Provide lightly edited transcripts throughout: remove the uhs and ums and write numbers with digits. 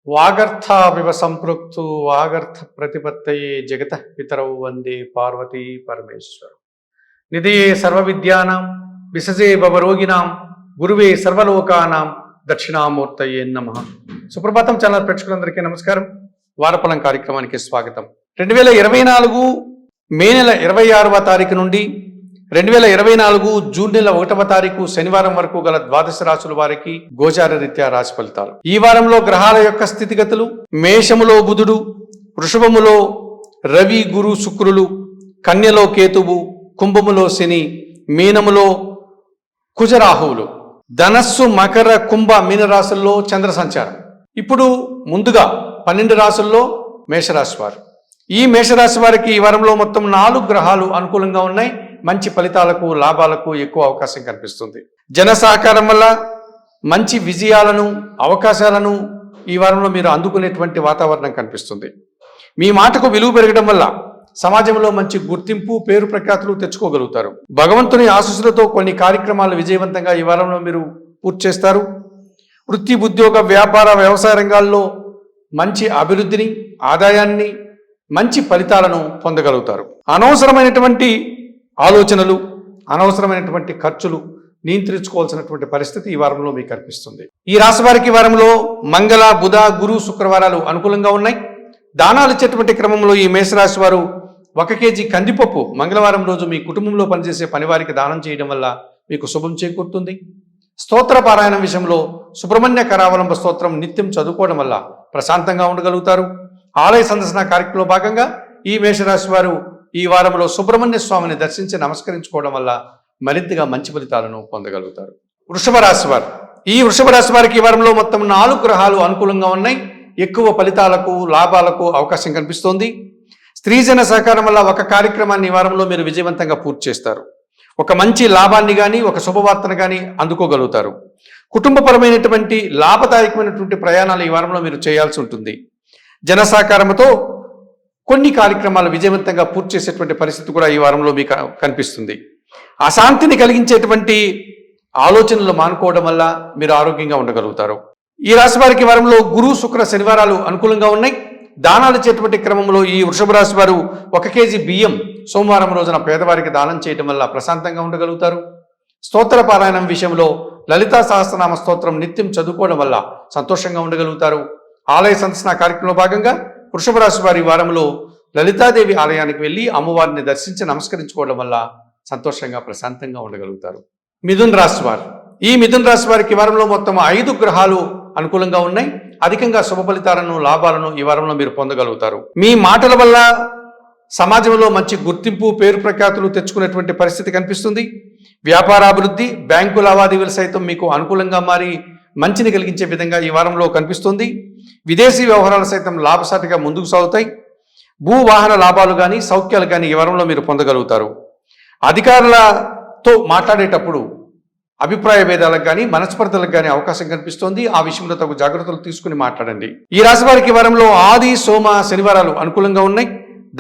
వాగర్థావివ సంపృక్తు వాగర్థ ప్రతిపత్తయే జగతః పితరౌ వందే పార్వతీ పరమేశ్వరం. నిధయే సర్వవిద్యానాం విసజే భవరోగిణాం గురువే సర్వలోకానాం దక్షిణామూర్తయే నమః. సుప్రభాతం ఛానల్ ప్రేక్షకులందరికీ నమస్కారం. వారఫలం కార్యక్రమానికి స్వాగతం. 2024 మే నెల 26వ తారీఖు నుండి 2024 జూన్ నెల 1వ తారీఖు శనివారం వరకు గల ద్వాదశ రాశుల వారికి గోచార రీత్యా రాశి ఫలితాలు. ఈ వారంలో గ్రహాల యొక్క స్థితిగతులు: మేషములో బుధుడు, వృషభములో రవి గురు శుక్రులు, కన్యలో కేతువు, కుంభములో శని, మీనములో కుజరాహువులు, ధనస్సు మకర కుంభ మీన రాశుల్లో చంద్ర సంచారం. ఇప్పుడు ముందుగా 12 రాశుల్లో మేషరాశి వారు. ఈ మేషరాశి వారికి ఈ వారంలో మొత్తం 4 గ్రహాలు అనుకూలంగా ఉన్నాయి. మంచి ఫలితాలకు లాభాలకు ఎక్కువ అవకాశం కనిపిస్తుంది. జన సహకారం వల్ల మంచి విజయాలను అవకాశాలను ఈ వారంలో మీరు అందుకునేటువంటి వాతావరణం కనిపిస్తుంది. మీ మాటకు విలువ పెరగడం వల్ల సమాజంలో మంచి గుర్తింపు పేరు ప్రఖ్యాతులు తెచ్చుకోగలుగుతారు. భగవంతుని ఆశీస్సులతో కొన్ని కార్యక్రమాలు విజయవంతంగా ఈ వారంలో మీరు పూర్తి చేస్తారు. వృత్తి ఉద్యోగ వ్యాపార వ్యవసాయ రంగాల్లో మంచి అభివృద్ధిని ఆదాయాన్ని మంచి ఫలితాలను పొందగలుగుతారు. అనవసరమైనటువంటి ఆలోచనలు అనవసరమైనటువంటి ఖర్చులు నియంత్రించుకోవాల్సినటువంటి పరిస్థితి ఈ వారంలో మీకు కనిపిస్తుంది. ఈ రాశి వారికి ఈ వారంలో మంగళ బుధ గురు శుక్రవారాలు అనుకూలంగా ఉన్నాయి. దానాలు ఇచ్చేటువంటి క్రమంలో ఈ మేషరాశి వారు 1 కేజీ కందిపప్పు మంగళవారం రోజు మీ కుటుంబంలో పనిచేసే పనివారికి దానం చేయడం వల్ల మీకు శుభం చేకూరుతుంది. స్తోత్ర పారాయణం విషయంలో సుబ్రహ్మణ్య కరావలంబ స్తోత్రం నిత్యం చదువుకోవడం వల్ల ప్రశాంతంగా ఉండగలుగుతారు. ఆలయ సందర్శన కార్యక్రమంలో భాగంగా ఈ మేషరాశి వారు ఈ వారంలో సుబ్రహ్మణ్య స్వామిని దర్శించి నమస్కరించుకోవడం వల్ల మరింతగా మంచి ఫలితాలను పొందగలుగుతారు. వృషభ రాశి వారు. ఈ వృషభ రాశి వారికి ఈ వారంలో మొత్తం 4 గ్రహాలు అనుకూలంగా ఉన్నాయి. ఎక్కువ ఫలితాలకు లాభాలకు అవకాశం కనిపిస్తోంది. స్త్రీజన సహకారం వల్ల ఒక కార్యక్రమాన్ని ఈ వారంలో మీరు విజయవంతంగా పూర్తి చేస్తారు. ఒక మంచి లాభాన్ని కానీ ఒక శుభవార్తను కానీ అందుకోగలుగుతారు. కుటుంబపరమైనటువంటి లాభదాయకమైనటువంటి ప్రయాణాలు ఈ వారంలో మీరు చేయాల్సి ఉంటుంది. జన సహకారంతో కొన్ని కార్యక్రమాలు విజయవంతంగా పూర్తి చేసేటువంటి పరిస్థితి కూడా ఈ వారంలో మీకు కనిపిస్తుంది. అశాంతిని కలిగించేటువంటి ఆలోచనలు మానుకోవడం వల్ల మీరు ఆరోగ్యంగా ఉండగలుగుతారు. ఈ రాశి వారికి వారంలో గురు శుక్ర శనివారాలు అనుకూలంగా ఉన్నాయి. దానాలు ఇచ్చేటువంటి క్రమంలో ఈ వృషభ రాశి వారు 1 కేజీ బియ్యం సోమవారం రోజున పేదవారికి దానం చేయడం వల్ల ప్రశాంతంగా ఉండగలుగుతారు. స్తోత్ర పారాయణం విషయంలో లలితా సహస్రనామ స్తోత్రం నిత్యం చదువుకోవడం వల్ల సంతోషంగా ఉండగలుగుతారు. ఆలయ సందర్శన కార్యక్రమంలో భాగంగా వృషభ రాశి వారి వారంలో లలితాదేవి ఆలయానికి వెళ్ళి అమ్మవారిని దర్శించి నమస్కరించుకోవడం వల్ల సంతోషంగా ప్రశాంతంగా ఉండగలుగుతారు. మిథున్ రాశి వారు. ఈ మిథున్ రాశి వారికి ఈ వారంలో మొత్తం 5 గ్రహాలు అనుకూలంగా ఉన్నాయి. అధికంగా శుభ ఫలితాలను లాభాలను ఈ వారంలో మీరు పొందగలుగుతారు. మీ మాటల వల్ల సమాజంలో మంచి గుర్తింపు పేరు ప్రఖ్యాతులు తెచ్చుకునేటువంటి పరిస్థితి కనిపిస్తుంది. వ్యాపారాభివృద్ధి బ్యాంకు లావాదేవీలు సైతం మీకు అనుకూలంగా మారి మంచిని కలిగించే విధంగా ఈ వారంలో కనిపిస్తుంది. విదేశీ వ్యవహారాలు సైతం లాభసాటిగా ముందుకు సాగుతాయి. భూ వాహన లాభాలు కానీ సౌఖ్యాలు కానీ ఈ వారంలో మీరు పొందగలుగుతారు. అధికారులతో మాట్లాడేటప్పుడు అభిప్రాయ భేదాలకు కానీ మనస్పర్ధలకు కానీ అవకాశం కనిపిస్తోంది. ఆ విషయంలో తగు జాగ్రత్తలు తీసుకుని మాట్లాడండి. ఈ రాశి వారికి వారంలో ఆది సోమ శనివారాలు అనుకూలంగా ఉన్నాయి.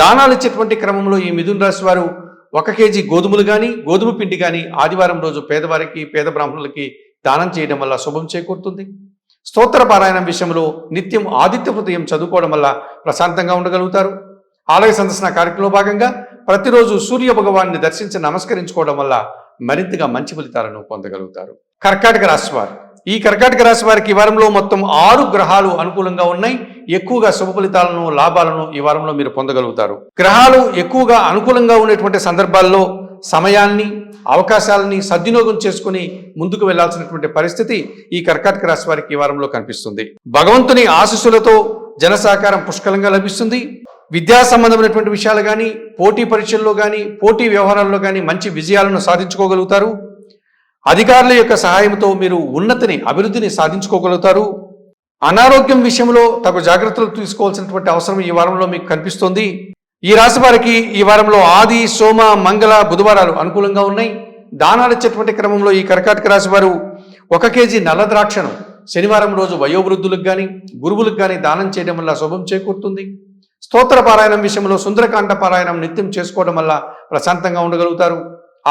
దానాలు ఇచ్చేటువంటి క్రమంలో ఈ మిథున రాశి వారు 1 కేజీ గోధుమలు కానీ గోధుమ పిండి కానీ ఆదివారం రోజు పేదవారికి పేద బ్రాహ్మణులకి దానం చేయడం వల్ల శుభం చేకూరుతుంది. స్తోత్ర పారాయణం విషయంలో నిత్యం ఆదిత్య హృదయం చదువుకోవడం వల్ల ప్రశాంతంగా ఉండగలుగుతారు. ఆలయ సందర్శన కార్యక్రమంలో భాగంగా ప్రతిరోజు సూర్య భగవాన్ని దర్శించి నమస్కరించుకోవడం వల్ల మరింతగా మంచి ఫలితాలను పొందగలుగుతారు. కర్కాటక రాశి వారు. ఈ కర్కాటక రాశి వారికి ఈ వారంలో మొత్తం 6 గ్రహాలు అనుకూలంగా ఉన్నాయి. ఎక్కువగా శుభ ఫలితాలను లాభాలను ఈ వారంలో మీరు పొందగలుగుతారు. గ్రహాలు ఎక్కువగా అనుకూలంగా ఉండేటువంటి సందర్భాల్లో సమయాన్ని అవకాశాలని సద్వినియోగం చేసుకుని ముందుకు వెళ్లాల్సినటువంటి పరిస్థితి ఈ కర్కాటక రాశి వారికి ఈ వారంలో కనిపిస్తుంది. భగవంతుని ఆశీస్సులతో జన సహకారం పుష్కలంగా లభిస్తుంది. విద్యా సంబంధమైనటువంటి విషయాలు కానీ పోటీ పరీక్షల్లో కానీ పోటీ వ్యవహారాల్లో కానీ మంచి విజయాలను సాధించుకోగలుగుతారు. అధికారుల యొక్క సహాయంతో మీరు ఉన్నతిని అభివృద్ధిని సాధించుకోగలుగుతారు. అనారోగ్యం విషయంలో తగు జాగ్రత్తలు తీసుకోవాల్సినటువంటి అవసరం ఈ వారంలో మీకు కనిపిస్తోంది. ఈ రాశి వారికి ఈ వారంలో ఆది సోమ మంగళ బుధవారాలు అనుకూలంగా ఉన్నాయి. దానాలు ఇచ్చేటువంటి క్రమంలో ఈ కర్కాటక రాశి వారు 1 కేజీ నల్ల ద్రాక్షను శనివారం రోజు వయోవృద్ధులకు కానీ గురువులకు కానీ దానం చేయడం వల్ల శుభం చేకూరుతుంది. స్తోత్ర పారాయణం విషయంలో సుందరకాండ పారాయణం నిత్యం చేసుకోవడం వల్ల ప్రశాంతంగా ఉండగలుగుతారు.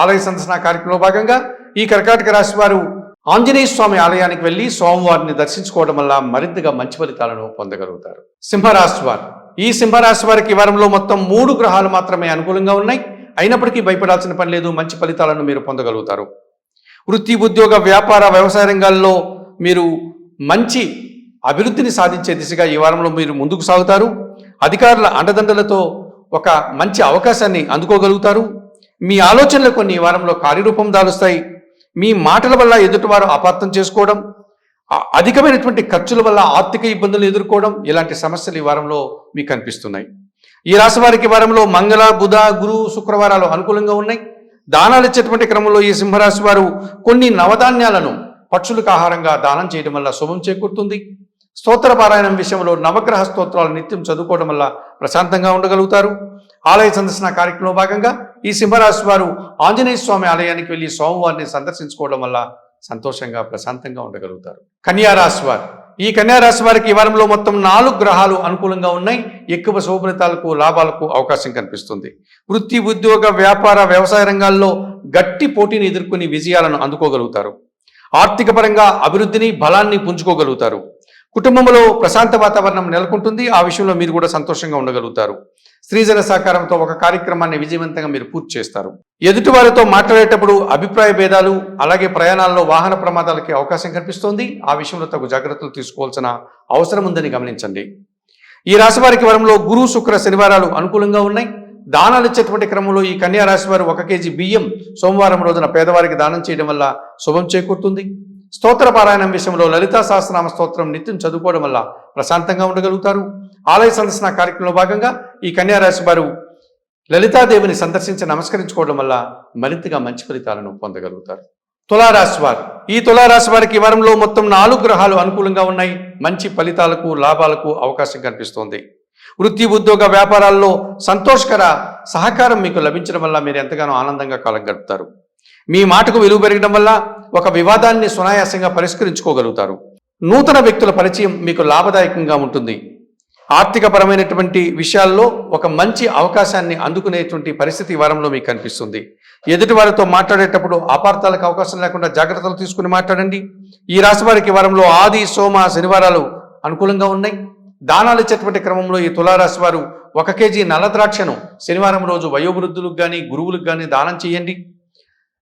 ఆలయ సందర్శన కార్యక్రమంలో భాగంగా ఈ కర్కాటక రాశి వారు ఆంజనేయ స్వామి ఆలయానికి వెళ్ళి స్వామివారిని దర్శించుకోవడం వల్ల మరింతగా మంచి ఫలితాలను పొందగలుగుతారు. సింహరాశి వారు, ఈ సింహరాశి వారికి ఈ వారంలో మొత్తం 3 గ్రహాలు మాత్రమే అనుకూలంగా ఉన్నాయి. అయినప్పటికీ భయపడాల్సిన పని లేదు, మంచి ఫలితాలను మీరు పొందగలుగుతారు. వృత్తి, ఉద్యోగ, వ్యాపార, వ్యవసాయ రంగాల్లో మీరు మంచి అభివృద్ధిని సాధించే దిశగా ఈ వారంలో మీరు ముందుకు సాగుతారు. అధికారుల అండదండలతో ఒక మంచి అవకాశాన్ని అందుకోగలుగుతారు. మీ ఆలోచనలు కొన్ని ఈ వారంలో కార్యరూపం దాలుస్తాయి. మీ మాటల వల్ల ఎదుటివారు అపార్థం చేసుకోవడం, అధికమైనటువంటి ఖర్చుల వల్ల ఆర్థిక ఇబ్బందులు ఎదుర్కోవడం, ఇలాంటి సమస్యలు ఈ వారంలో మీకు కనిపిస్తున్నాయి. ఈ రాశి వారికి వారంలో మంగళ, బుధ, గురు, శుక్రవారాలు అనుకూలంగా ఉన్నాయి. దానాలు ఇచ్చేటువంటి క్రమంలో ఈ సింహరాశి వారు కొన్ని నవధాన్యాలను పక్షులకు ఆహారంగా దానం చేయడం వల్ల శుభం చేకూరుతుంది. స్తోత్ర పారాయణం విషయంలో నవగ్రహ స్తోత్రాలు నిత్యం చదువుకోవడం వల్ల ప్రశాంతంగా ఉండగలుగుతారు. ఆలయ సందర్శన కార్యక్రమంలో భాగంగా ఈ సింహరాశి వారు ఆంజనేయ స్వామి ఆలయానికి వెళ్ళి స్వామివారిని సందర్శించుకోవడం వల్ల సంతోషంగా ప్రశాంతంగా ఉండగలుగుతారు. కన్యారాశి వారు, ఈ కన్యారాశి వారికి ఈ వారంలో మొత్తం 4 గ్రహాలు అనుకూలంగా ఉన్నాయి. ఎక్కువ శుభ ఫలితాలకు, లాభాలకు అవకాశం కనిపిస్తుంది. వృత్తి, ఉద్యోగ, వ్యాపార, వ్యవసాయ రంగాల్లో గట్టి పోటీని ఎదుర్కొని విజయాలను అందుకోగలుగుతారు. ఆర్థిక పరంగా అభివృద్ధిని, బలాన్ని పుంజుకోగలుగుతారు. కుటుంబంలో ప్రశాంత వాతావరణం నెలకొంటుంది. ఆ విషయంలో మీరు కూడా సంతోషంగా ఉండగలుగుతారు. స్త్రీజన సహకారంతో ఒక కార్యక్రమాన్ని విజయవంతంగా మీరు పూర్తి చేస్తారు. ఎదుటివారితో మాట్లాడేటప్పుడు అభిప్రాయ భేదాలు, అలాగే ప్రయాణాల్లో వాహన ప్రమాదాలకి అవకాశం కనిపిస్తోంది. ఆ విషయంలో తగు జాగ్రత్తలు తీసుకోవాల్సిన అవసరం ఉందని గమనించండి. ఈ రాశి వారికి వారంలో గురు, శుక్ర, శనివారాలు అనుకూలంగా ఉన్నాయి. దానాలు ఇచ్చేటువంటి క్రమంలో ఈ కన్యా రాశి వారు 1 కేజీ బియ్యం సోమవారం రోజున పేదవారికి దానం చేయడం వల్ల శుభం చేకూరుతుంది. స్తోత్ర పారాయణం విషయంలో లలితా సహస్రనామ స్తోత్రం నిత్యం చదువుకోవడం వల్ల ప్రశాంతంగా ఉండగలుగుతారు. ఆలయ సందర్శన కార్యక్రమంలో భాగంగా ఈ కన్యా రాశి వారు లలితాదేవిని సందర్శించి నమస్కరించుకోవడం వల్ల మరింతగా మంచి ఫలితాలను పొందగలుగుతారు. తులారాశి వారు, ఈ తులారాశి వారికి ఈ వారంలో మొత్తం 4 గ్రహాలు అనుకూలంగా ఉన్నాయి. మంచి ఫలితాలకు, లాభాలకు అవకాశం కనిపిస్తోంది. వృత్తి, ఉద్యోగ, వ్యాపారాల్లో సంతోషకర సహకారం మీకు లభించడం వల్ల మీరు ఎంతగానో ఆనందంగా కాలం గడుపుతారు. మీ మాటకు విలువ పెరగడం వల్ల ఒక వివాదాన్ని సునాయాసంగా పరిష్కరించుకోగలుగుతారు. నూతన వ్యక్తుల పరిచయం మీకు లాభదాయకంగా ఉంటుంది. ఆర్థిక పరమైనటువంటి విషయాల్లో ఒక మంచి అవకాశాన్ని అందుకునేటువంటి పరిస్థితి ఈ వారంలో మీకు కనిపిస్తుంది. ఎదుటి వారితో మాట్లాడేటప్పుడు అపార్థాలకు అవకాశం లేకుండా జాగ్రత్తలు తీసుకుని మాట్లాడండి. ఈ రాశి వారికి ఈ వారంలో ఆది, సోమ, శనివారాలు అనుకూలంగా ఉన్నాయి. దానాలు ఇచ్చేటువంటి క్రమంలో ఈ తులారాశి వారు 1 కేజీ నల్ల ద్రాక్షను శనివారం రోజు వయోవృద్ధులకు కానీ, గురువులకు కానీ దానం చేయండి.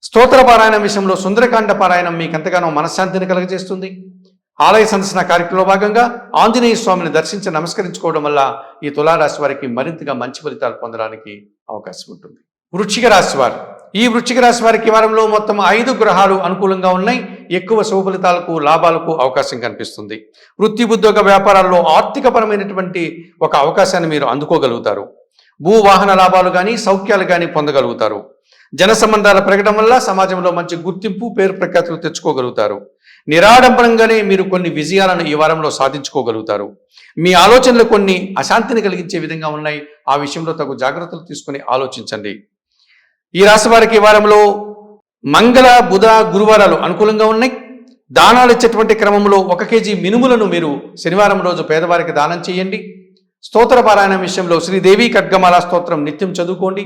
స్తోత్ర పారాయణం విషయంలో సుందరకాండ పారాయణం మీకు ఎంతగానో మనశ్శాంతిని కలుగజేస్తుంది. ఆలయ సందర్శన కార్యక్రమంలో భాగంగా ఆంజనేయ స్వామిని దర్శించి నమస్కరించుకోవడం వల్ల ఈ తులారాశి వారికి మరింతగా మంచి ఫలితాలు పొందడానికి అవకాశం ఉంటుంది. వృశ్చిక రాశి వారు, ఈ వృశ్చిక రాశి వారికి ఈ వారంలో మొత్తం 5 గ్రహాలు అనుకూలంగా ఉన్నాయి. ఎక్కువ శుభ ఫలితాలకు, లాభాలకు అవకాశం కనిపిస్తుంది. వృత్తి, ఉద్యోగ, వ్యాపారాల్లో ఆర్థికపరమైనటువంటి ఒక అవకాశాన్ని మీరు అందుకోగలుగుతారు. భూ వాహన లాభాలు కానీ, సౌఖ్యాలు కానీ పొందగలుగుతారు. జన సంబంధాలు పెరగడం వల్ల సమాజంలో మంచి గుర్తింపు, పేరు ప్రఖ్యాతులు తెచ్చుకోగలుగుతారు. నిరాడంబరంగానే మీరు కొన్ని విజయాలను ఈ వారంలో సాధించుకోగలుగుతారు. మీ ఆలోచనలు కొన్ని అశాంతిని కలిగించే విధంగా ఉన్నాయి. ఆ విషయంలో తగు జాగ్రత్తలు తీసుకుని ఆలోచించండి. ఈ రాశి వారికి ఈ వారంలో మంగళ, బుధ, గురువారాలు అనుకూలంగా ఉన్నాయి. దానాలు ఇచ్చేటువంటి క్రమంలో 1 కేజీ మినుములను మీరు శనివారం రోజు పేదవారికి దానం చేయండి. స్తోత్ర పారాయణం విషయంలో శ్రీదేవి ఖడ్గమాల స్తోత్రం నిత్యం చదువుకోండి.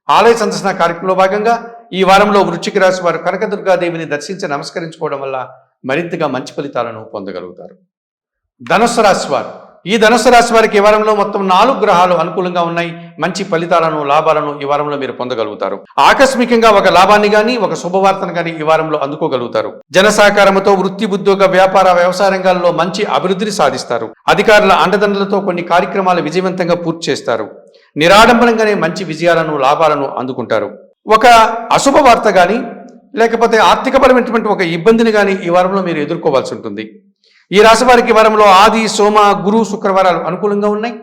ఆలయ సందర్శన కార్యక్రమంలో భాగంగా ఈ వారంలో వృశ్చిక రాశి వారు కనకదుర్గాదేవిని దర్శించి నమస్కరించుకోవడం వల్ల మరింతగా మంచి ఫలితాలను పొందగలుగుతారు. ధనుస్సు రాశి వారు, ఈ ధనుస్సు రాశి వారికి ఈ వారంలో మొత్తం 4 గ్రహాలు అనుకూలంగా ఉన్నాయి. మంచి ఫలితాలను, లాభాలను ఈ వారంలో మీరు పొందగలుగుతారు. ఆకస్మికంగా ఒక లాభాన్ని కానీ, ఒక శుభవార్తను కానీ ఈ వారంలో అందుకోగలుగుతారు. జన సహకారంతో వృత్తి, ఉద్యోగ, వ్యాపార, వ్యవసాయ రంగాల్లో మంచి అభివృద్ధిని సాధిస్తారు. అధికారుల అండదండలతో కొన్ని కార్యక్రమాలు విజయవంతంగా పూర్తి చేస్తారు. నిరాడంబరంగానే మంచి విజయాలను, లాభాలను అందుకుంటారు. ఒక అశుభ వార్త కానీ, లేకపోతే ఆర్థికపరమైనటువంటి ఒక ఇబ్బందిని కానీ ఈ వారంలో మీరు ఎదుర్కోవాల్సి ఉంటుంది. ఈ రాశి వారికి వారంలో ఆది, సోమ, గురు, శుక్రవారాలు అనుకూలంగా ఉన్నాయి.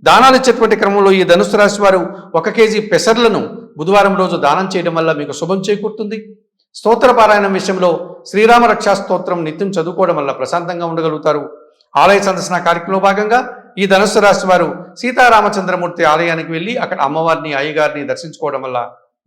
దానాలు ఇచ్చేటువంటి క్రమంలో ఈ ధనుస్సు రాశి వారు 1 కేజీ పెసర్లను బుధవారం రోజు దానం చేయడం వల్ల మీకు శుభం చేకూరుతుంది. స్తోత్ర పారాయణం విషయంలో శ్రీరామ రక్షా స్తోత్రం నిత్యం చదువుకోవడం వల్ల ప్రశాంతంగా ఉండగలుగుతారు. ఆలయ సందర్శన కార్యక్రమంలో భాగంగా ఈ ధనుస్సు రాశి వారు సీతారామచంద్రమూర్తి ఆలయానికి వెళ్ళి అక్కడ అమ్మవారిని, అయ్యగారిని దర్శించుకోవడం వల్ల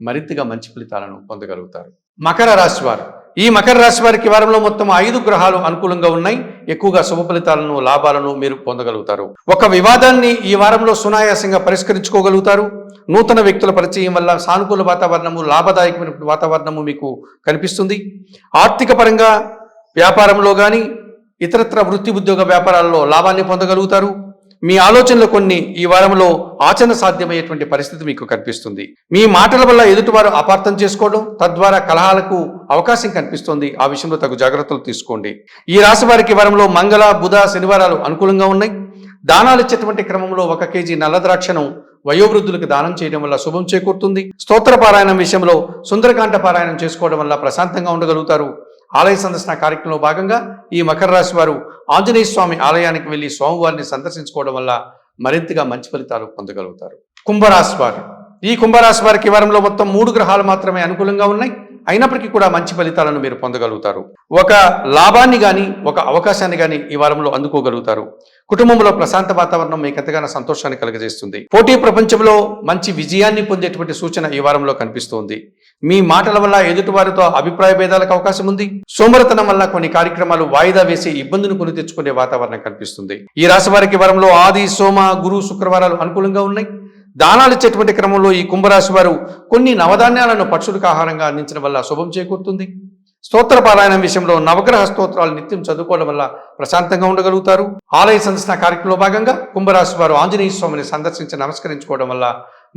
మరింతగా మంచి ఫలితాలను పొందగలుగుతారు. మకర రాశి వారు, ఈ మకర రాశి వారికి వారంలో మొత్తం 5 గ్రహాలు అనుకూలంగా ఉన్నాయి. ఎక్కువగా శుభ ఫలితాలను, లాభాలను మీరు పొందగలుగుతారు. ఒక వివాదాన్ని ఈ వారంలో సునాయాసంగా పరిష్కరించుకోగలుగుతారు. నూతన వ్యక్తుల పరిచయం వల్ల సానుకూల వాతావరణము, లాభదాయకమైన వాతావరణము మీకు కనిపిస్తుంది. ఆర్థిక పరంగా వ్యాపారంలో కానీ ఇతరత్ర వృత్తి ఉద్యోగ వ్యాపారాల్లో లాభాన్ని పొందగలుగుతారు. మీ ఆలోచనలు కొన్ని ఈ వారంలో ఆచరణ సాధ్యమయ్యేటువంటి పరిస్థితి మీకు కనిపిస్తుంది. మీ మాటల వల్ల ఎదుటివారు అపార్థం చేసుకోవడం, తద్వారా కలహాలకు అవకాశం కనిపిస్తుంది. ఆ విషయంలో తగు జాగ్రత్తలు తీసుకోండి. ఈ రాశి వారికి వారంలో మంగళ, బుధ, శనివారాలు అనుకూలంగా ఉన్నాయి. దానాలు ఇచ్చేటువంటి క్రమంలో 1 కేజీ నల్ల ద్రాక్షను వయోవృద్ధులకు దానం చేయడం వల్ల శుభం చేకూరుతుంది. స్తోత్ర పారాయణం విషయంలో సుందరకాండ పారాయణం చేసుకోవడం వల్ల ప్రశాంతంగా ఉండగలుగుతారు. ఆలయ సందర్శన కార్యక్రమంలో భాగంగా ఈ మకర రాశి వారు ఆంజనేయ స్వామి ఆలయానికి వెళ్లి స్వామివారిని సందర్శించుకోవడం వల్ల మరింతగా మంచి ఫలితాలు పొందగలుగుతారు. కుంభరాశి వారు, ఈ కుంభరాశి వారికి వారంలో మొత్తం 3 గ్రహాలు మాత్రమే అనుకూలంగా ఉన్నాయి. అయినప్పటికీ కూడా మంచి ఫలితాలను మీరు పొందగలుగుతారు. ఒక లాభాన్ని కానీ ఒక అవకాశాన్ని కానీ ఈ వారంలో అందుకోగలుగుతారు. కుటుంబంలో ప్రశాంత వాతావరణం మీకు ఎంతగానో సంతోషాన్ని కలుగజేస్తుంది. పోటీ ప్రపంచంలో మంచి విజయాన్ని పొందేటువంటి సూచన ఈ వారంలో కనిపిస్తోంది. మీ మాటల వల్ల ఎదుటివారితో అభిప్రాయ భేదాలకు అవకాశం ఉంది. సోమరతనం వల్ల కొన్ని కార్యక్రమాలు వాయిదా వేసి ఇబ్బందులు కొని తెచ్చుకునే వాతావరణం కనిపిస్తుంది. ఈ రాశి వారికి వారంలో ఆది, సోమ, గురు, శుక్రవారాలు అనుకూలంగా ఉన్నాయి. దానాలు ఇచ్చేటువంటి క్రమంలో ఈ కుంభరాశి వారు కొన్ని నవధాన్యాలను పక్షులకు ఆహారంగా అందించడం వల్ల శుభం చేకూరుతుంది. స్తోత్ర పారాయణం విషయంలో నవగ్రహ స్తోత్రాలు నిత్యం చదువుకోవడం వల్ల ప్రశాంతంగా ఉండగలుగుతారు. ఆలయ సందర్శన కార్యక్రమంలో భాగంగా కుంభరాశి వారు ఆంజనేయ స్వామిని సందర్శించి నమస్కరించుకోవడం వల్ల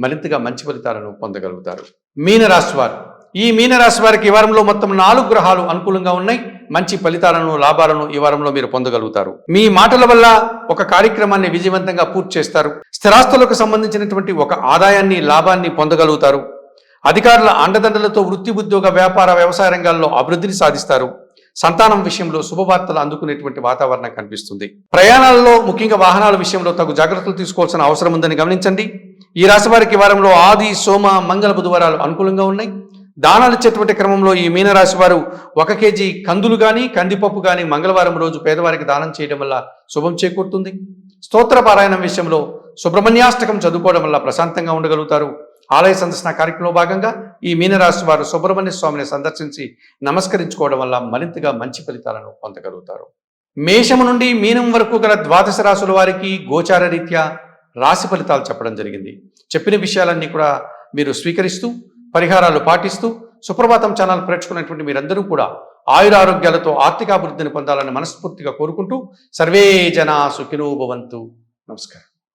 మరింతగా మంచి ఫలితాలను పొందగలుగుతారు. మీనరాశి వారు, ఈ మీనరాశి వారికి ఈ వారంలో మొత్తం 4 గ్రహాలు అనుకూలంగా ఉన్నాయి. మంచి ఫలితాలను, లాభాలను ఈ వారంలో మీరు పొందగలుగుతారు. మీ మాటల వల్ల ఒక కార్యక్రమాన్ని విజయవంతంగా పూర్తి చేస్తారు. స్థిరాస్తులకు సంబంధించినటువంటి ఒక ఆదాయాన్ని, లాభాన్ని పొందగలుగుతారు. అధికారుల అండదండలతో వృత్తి ఉద్యోగ వ్యాపార వ్యవసాయ రంగాల్లో అభివృద్ధిని సాధిస్తారు. సంతానం విషయంలో శుభవార్తలు అందుకునేటువంటి వాతావరణం కనిపిస్తుంది. ప్రయాణాలలో ముఖ్యంగా వాహనాల విషయంలో తగు జాగ్రత్తలు తీసుకోవాల్సిన అవసరం ఉందని గమనించండి. ఈ రాశి వారికి వారంలో ఆది, సోమ, మంగళ, బుధవారాలు అనుకూలంగా ఉన్నాయి. దానాలు ఇచ్చేటువంటి క్రమంలో ఈ మీనరాశి వారు 1 కేజీ కందులు కానీ కందిపప్పు కానీ మంగళవారం రోజు పేదవారికి దానం చేయడం వల్ల శుభం చేకూరుతుంది. స్తోత్ర పారాయణం విషయంలో సుబ్రహ్మణ్యాష్టకం చదువుకోవడం వల్ల ప్రశాంతంగా ఉండగలుగుతారు. ఆలయ సందర్శన కార్యక్రమంలో భాగంగా ఈ మీనరాశి వారు సుబ్రహ్మణ్య స్వామిని సందర్శించి నమస్కరించుకోవడం వల్ల మరింతగా మంచి ఫలితాలను పొందగలుగుతారు. మేషము నుండి మీనం వరకు గల 12 రాశుల వారికి గోచార రీత్యా రాశి ఫలితాలు చెప్పడం జరిగింది. చెప్పిన విషయాలన్నీ కూడా మీరు స్వీకరిస్తూ పరిహారాలు పాటిస్తూ సుప్రభాతం ఛానల్ ప్రేక్షకున్నటువంటి మీరందరూ కూడా ఆయురారోగ్యాలతో ఆర్థికాభివృద్ధిని పొందాలని మనస్ఫూర్తిగా కోరుకుంటూ సర్వే జనా సుఖినో భవంతు. నమస్కారం.